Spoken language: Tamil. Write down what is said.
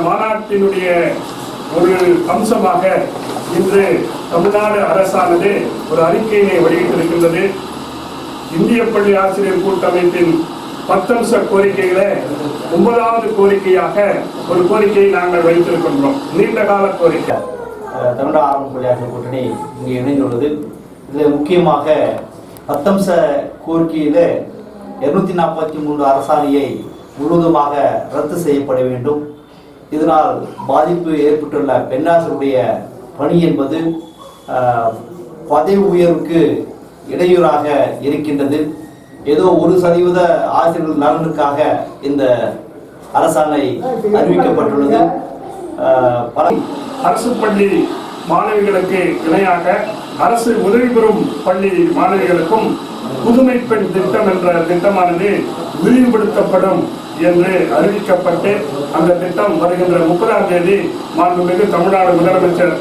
மாநாட்டினுடைய ஒரு அம்சமாக இன்று தமிழ்நாடு அரசானது ஒரு அறிக்கையினை வெளியிட்டிருக்கின்றது. இந்திய பள்ளி ஆசிரியர் கூட்டமைப்பின் 10 அம்ச கோரிக்கைகளை 9வது கோரிக்கையாக ஒரு கோரிக்கையை நாங்கள் வைத்திருக்கின்றோம். நீண்ட கால கோரிக்கை. தமிழ்நாடு ஆரம்ப பள்ளி ஆசிரியர் கூட்டணி இங்கே இணைந்துள்ளது. இதில் முக்கியமாக 10 அம்ச கோரிக்கையில் 243 அரசாணையை முழுவதுமாக ரத்து செய்யப்பட வேண்டும். இதனால் பாதிப்பு ஏற்பட்டுள்ள பெண்ணாசிரியருடைய பணி என்பது பதவி உயர்வுக்கு இடையூறாக இருக்கின்றது. ஏதோ 1% ஆசிரியர்கள் நலனுக்காக இந்த அரசாணை அறிவிக்கப்பட்டுள்ளது. அரசு பள்ளி மாணவிகளுக்கு இணையாக அரசு உதவி பெறும் பள்ளி மாணவிகளுக்கும் புதுமை பெண் திட்டம் என்ற திட்டமானது விரிவுபடுத்தப்படும் என்று அறிவிக்கப்பட்டு அந்த திட்டம் வருகின்ற 30ஆம் தேதி மாண்புமிகு தமிழ்நாடு முதலமைச்சர்